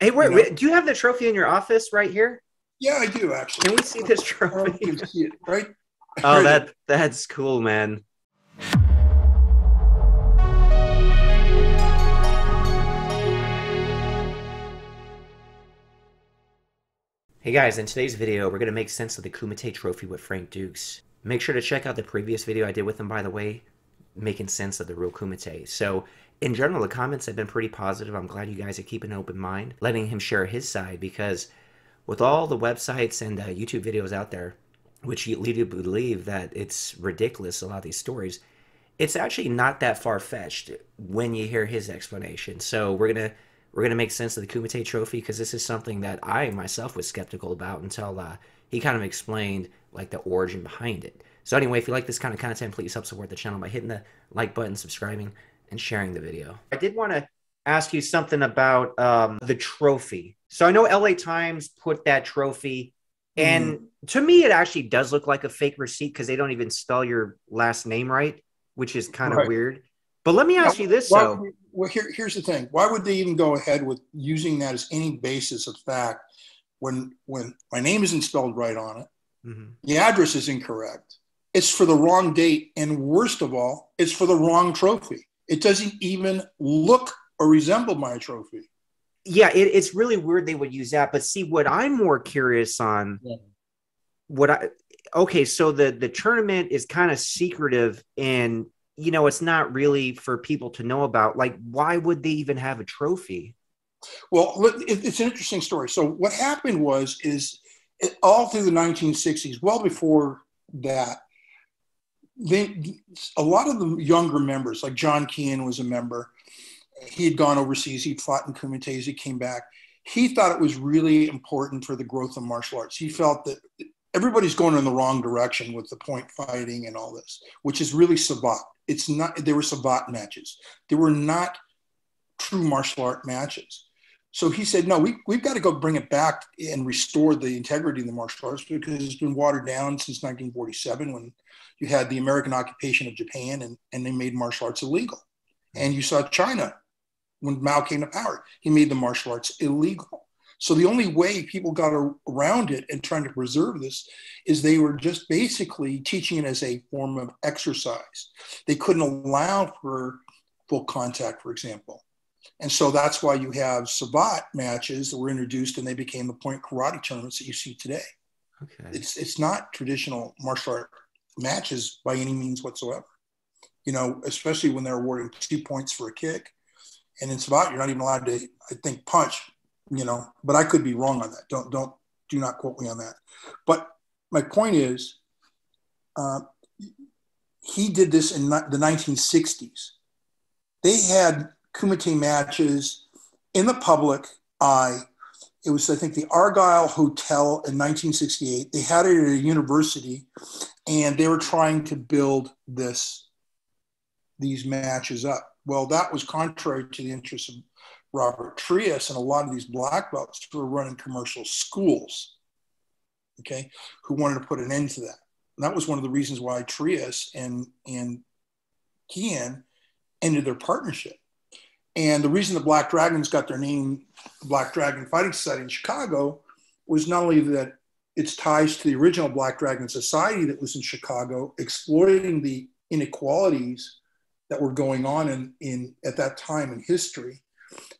Hey, you know? do you have the trophy in your office right here? Yeah, I do actually. Can we see this You trophy? can see it right, Oh, right there. that's cool, man. Hey guys, in today's video, we're gonna make sense of the Kumite Trophy with Frank Dukes. Make sure to check out the previous video I did with him, by the way, making sense of the real Kumite. So, in general, the comments have been pretty positive. I'm glad you guys are keeping an open mind, letting him share his side, because with all the websites and YouTube videos out there, which lead you to believe that it's ridiculous, a lot of these stories, it's actually not that far fetched when you hear his explanation. So we're gonna make sense of the Kumite Trophy because this is something that I myself was skeptical about until he kind of explained like the origin behind it. So anyway, if you like this kind of content, please help support the channel by hitting the like button, subscribing, and sharing the video. I did want to ask you something about the trophy. So I know LA Times put that trophy, and Mm, to me, it actually does look like a fake receipt because they don't even spell your last name right, which is kind of right. weird. But let me Yeah. ask you this Well, though. here's the thing. Why would they even go ahead with using that as any basis of fact when my name isn't spelled right on it, Mhm. the address is incorrect, it's for the wrong date, and worst of all, it's for the wrong trophy. It doesn't even look or resemble my trophy. Yeah, it's really weird they would use that. But see, what I'm more curious on, Yeah. what I okay, so the tournament is kind of secretive, and it's not really for people to know about. Like, why would they even have a trophy? Well, it's an interesting story. So what happened is all through the 1960s, well before that, a lot of the younger members, like John Keane was a member. He had gone overseas. He'd fought in Kumite. He came back. He thought it was really important for the growth of martial arts. He felt that everybody's going in the wrong direction with the point fighting and all this, which is really savate. It's not. There were savate matches. There were not true martial art matches. So he said, no, we've got to go bring it back and restore the integrity of the martial arts because it's been watered down since 1947 when you had the American occupation of Japan and they made martial arts illegal. And you saw China when Mao came to power. He made the martial arts illegal. So the only way people got around it and trying to preserve this is they were just basically teaching it as a form of exercise. They couldn't allow for full contact, for example. And so that's why you have Savate matches that were introduced and they became the point karate tournaments that you see today. Okay. It's not traditional martial art matches by any means whatsoever. Especially when they're awarding 2 points for a kick. And in Savate, you're not even allowed to, I think, punch, but I could be wrong on that. Do not quote me on that. But my point is, uh, he did this in the 1960s. They had Kumite matches in the public eye. It was, I think, the Argyle Hotel in 1968. They had it at a university, and they were trying to build these matches up. Well, that was contrary to the interests of Robert Trias and a lot of these black belts who were running commercial schools, okay, who wanted to put an end to that. And that was one of the reasons why Trias and Kian ended their partnership. And the reason the Black Dragons got their name, Black Dragon Fighting Society in Chicago, was not only that its ties to the original Black Dragon Society that was in Chicago, exploiting the inequalities that were going on in at that time in history.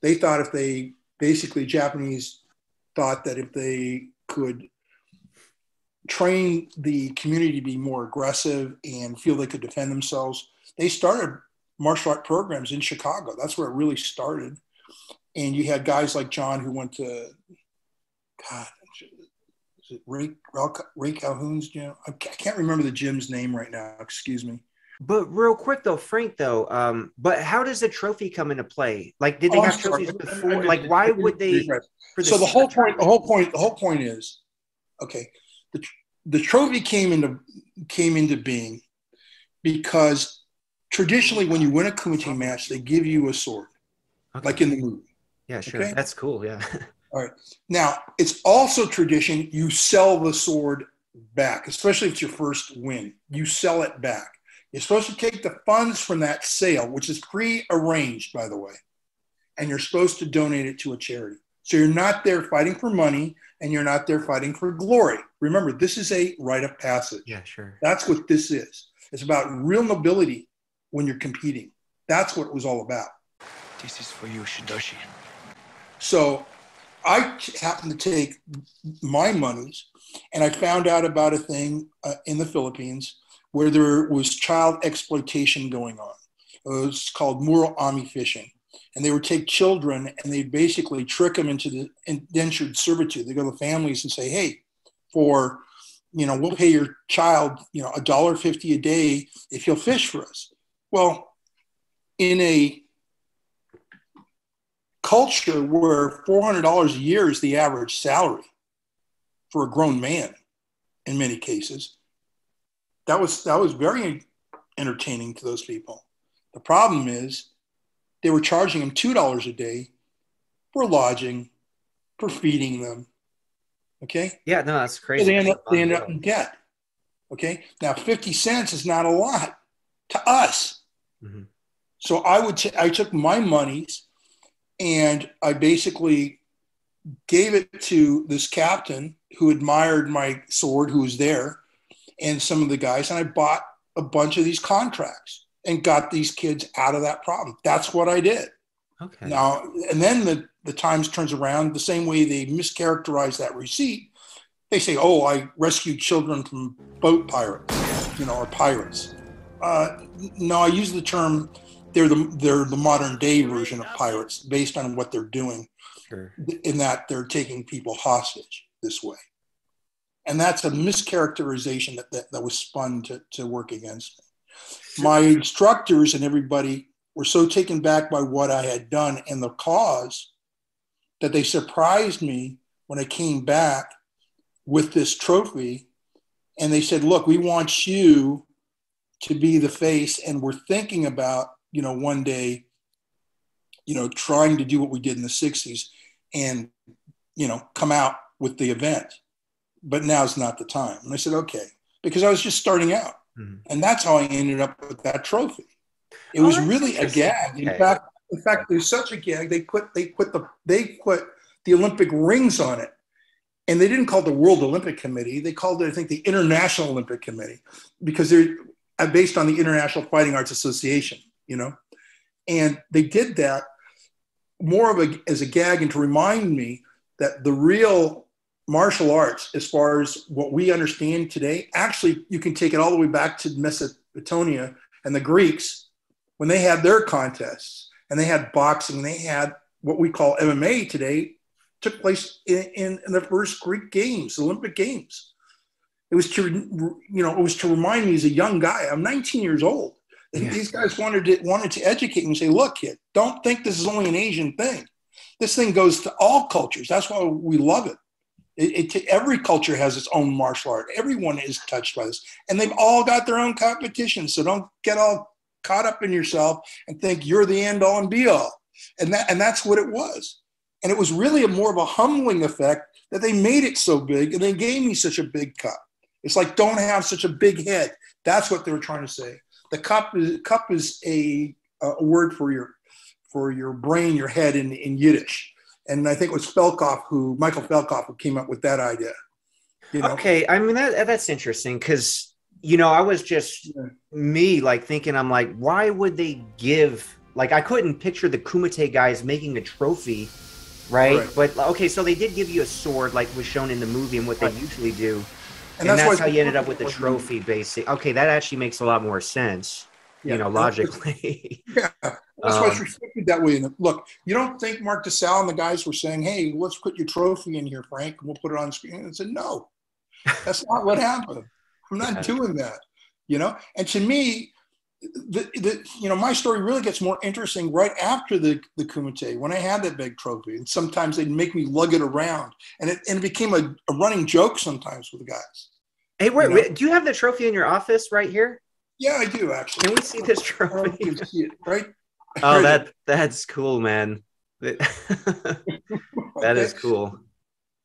They thought if they basically Japanese thought that if they could train the community to be more aggressive and feel they could defend themselves, they started martial art programs in Chicago. That's where it really started. And you had guys like John who went to, God, is it Ray Calhoun's gym? I can't remember the gym's name right now. Excuse me. But real quick though, Frank though, but how does the trophy come into play? Like, did they Oh, I'm have sorry. trophies before? Like, why would they for the So secret tournament? the whole point is, okay, the, the trophy came into being because traditionally when you win a Kumite match, they give you a sword, like Okay. in the movie. Yeah, sure. Okay. That's cool. Yeah. All right. Now, it's also tradition you sell the sword back, especially if it's your first win. You sell it back. You're supposed to take the funds from that sale, which is pre-arranged, by the way, and you're supposed to donate it to a charity. So you're not there fighting for money, and you're not there fighting for glory. Remember, this is a rite of passage. Yeah, sure. That's what this is. It's about real nobility when you're competing. That's what it was all about. This is for you, Shidoshi. So I happened to take my monies, and I found out about a thing in the Philippines where there was child exploitation going on. It was called Muro-ami fishing. And they would take children and they'd basically trick them into the indentured servitude. They go to families and say, hey, we'll pay your child, $1.50 a day if you'll fish for us. Well, in a culture where $400 a year is the average salary for a grown man, in many cases, that was very entertaining to those people. The problem is they were charging them $2 a day for lodging, for feeding them. Okay. Yeah, no, that's So crazy. they end up in debt. Okay. Now 50 cents is not a lot to us. Mm-hmm. So I took my monies and I basically gave it to this captain who admired my sword, who was there, and some of the guys, and I bought a bunch of these contracts and got these kids out of that problem. That's what I did. Okay. Now, and then the Times turns around the same way they mischaracterize that receipt. They say, oh, I rescued children from boat pirates, or pirates. No, I use the term, they're the modern day version of pirates based on what they're doing. Sure. In that they're taking people hostage this way. And that's a mischaracterization that was spun to work against me. My instructors and everybody were so taken back by what I had done and the cause that they surprised me when I came back with this trophy. And they said, look, we want you to be the face. And we're thinking about, one day, trying to do what we did in the 60s and, come out with the event. But now's not the time. And I said, okay, because I was just starting out. Mm-hmm. And that's how I ended up with that trophy. It was really a gag. Okay. In fact, there's such a gag. They put the Olympic rings on it, and they didn't call it the World Olympic Committee. They called it, I think, the International Olympic Committee, because they're based on the International Fighting Arts Association. And they did that more as a gag and to remind me that the real martial arts, as far as what we understand today, actually, you can take it all the way back to Mesopotamia and the Greeks when they had their contests and they had boxing, they had what we call MMA today, took place in the first Greek games, Olympic Games. It was to remind me as a young guy, I'm 19 years old. Yeah. These guys wanted to educate me and say, look, kid, don't think this is only an Asian thing. This thing goes to all cultures. That's why we love it. Every culture has its own martial art. Everyone is touched by this. And they've all got their own competition. So don't get all caught up in yourself and think you're the end all and be all. And that's what it was. And it was really more of a humbling effect that they made it so big and they gave me such a big cup. It's like, don't have such a big head. That's what they were trying to say. The cup is a word for your brain, your head in Yiddish. And I think it was Michael Felkoff, who came up with that idea. Okay, I mean, that's interesting because, I was just thinking, I'm like, why would they give, I couldn't picture the Kumite guys making a trophy, right? But, okay, so they did give you a sword like was shown in the movie and what they usually do. And that's how you ended up with the trophy, basically. Okay, that actually makes a lot more sense, logically. Yeah, that's why it's reflected that way. And look, you don't think Mark DeSalle and the guys were saying, hey, let's put your trophy in here, Frank, and we'll put it on screen. And I said, no, that's not what happened. I'm not doing that, And to me, my story really gets more interesting right after the Kumite, when I had that big trophy. And sometimes they'd make me lug it around. And it became a running joke sometimes with the guys. Hey, wait, do you have the trophy in your office right here? Yeah, I do, actually. Can we see this trophy? You can see it, right? Oh, that's cool, man. That is cool.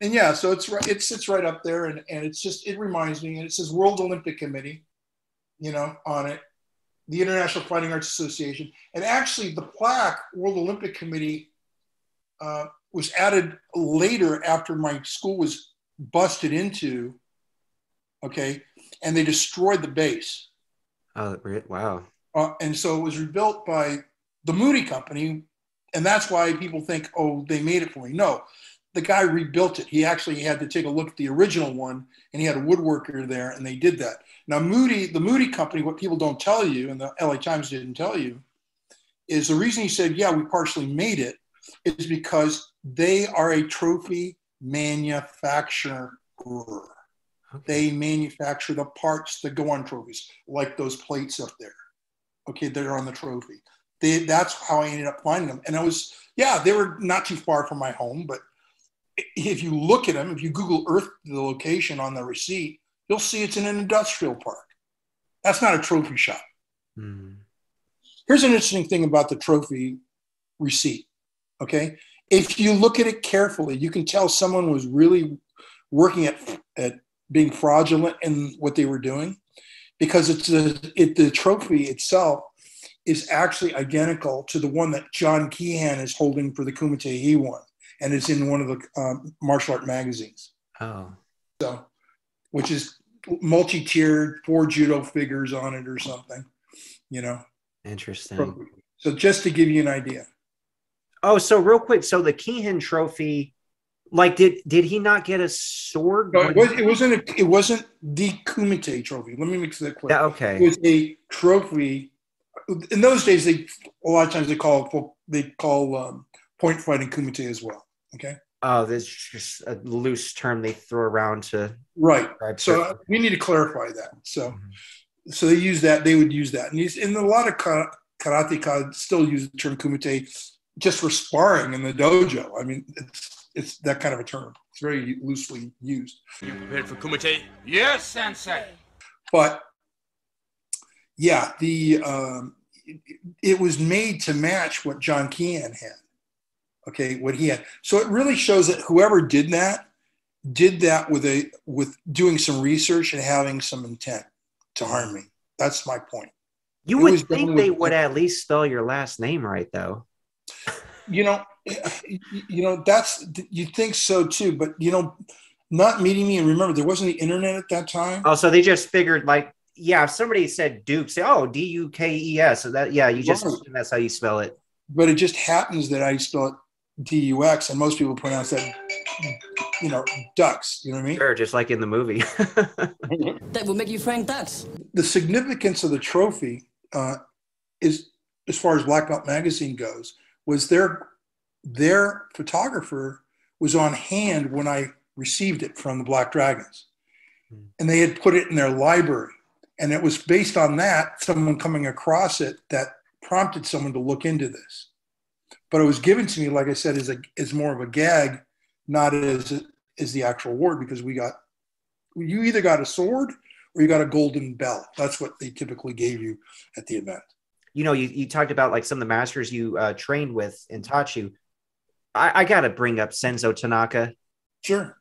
And yeah, so it sits right up there, and it reminds me, and it says World Olympic Committee, on it, the International Fighting Arts Association, and actually the plaque, World Olympic Committee, was added later after my school was busted into, okay, and they destroyed the base. Oh, wow. And so it was rebuilt by the Moody Company, and that's why people think, oh, they made it for me. No, the guy rebuilt it. He actually had to take a look at the original one, and he had a woodworker there, and they did that. Now, the Moody Company, what people don't tell you, and the LA Times didn't tell you, is the reason he said, yeah, we partially made it, is because they are a trophy manufacturer. Okay. They manufacture the parts that go on trophies, like those plates up there. Okay, they're on the trophy. That's how I ended up finding them. And they were not too far from my home, but if you look at them, if you Google Earth the location on the receipt, you'll see it's in an industrial park. That's not a trophy shop. Mm. Here's an interesting thing about the trophy receipt, okay? If you look at it carefully, you can tell someone was really working at being fraudulent in what they were doing, because the trophy itself is actually identical to the one that John Keehan is holding for the Kumite he won, and it's in one of the martial art magazines. Oh. So, which is multi-tiered, 4 judo figures on it or something, Interesting. Trophy. So just to give you an idea. Oh, so real quick, so the Keehan trophy, like, did he not get a sword? No, it wasn't the Kumite trophy. Let me make that clear. Yeah, okay. It was a trophy. In those days, a lot of times they call point fighting Kumite as well. Okay. Oh, there's just a loose term they throw around to. Right. So we need to clarify that. So, so they use that. They would use that, and a lot of karateka still use the term Kumite just for sparring in the dojo. I mean, it's that kind of a term. It's very loosely used. You prepared for Kumite? Yes, Sensei. But yeah, it was made to match what John Keehan had. Okay, what he had. So it really shows that whoever did that with doing some research and having some intent to harm me. That's my point. You would think they would at least spell your last name right, though. That's, you think so too, but not meeting me, and remember, there wasn't the internet at that time. Oh, so they just figured, like, yeah, if somebody said Duke, say, oh, Dukes. So that, yeah, you just assume that's how you spell it. But it just happens that I spell it Dux, and most people pronounce that, Dux. You know what I mean? Sure, just like in the movie. That will make you Frank Dux. The significance of the trophy is, as far as Black Belt Magazine goes, was their photographer was on hand when I received it from the Black Dragons. And they had put it in their library. And it was based on that, someone coming across it, that prompted someone to look into this. But it was given to me, like I said, as more of a gag, not as the actual award, because you either got a sword or you got a golden bell. That's what they typically gave you at the event. You talked about, like, some of the masters you trained with and taught you. I got to bring up Senzo Tanaka. Sure.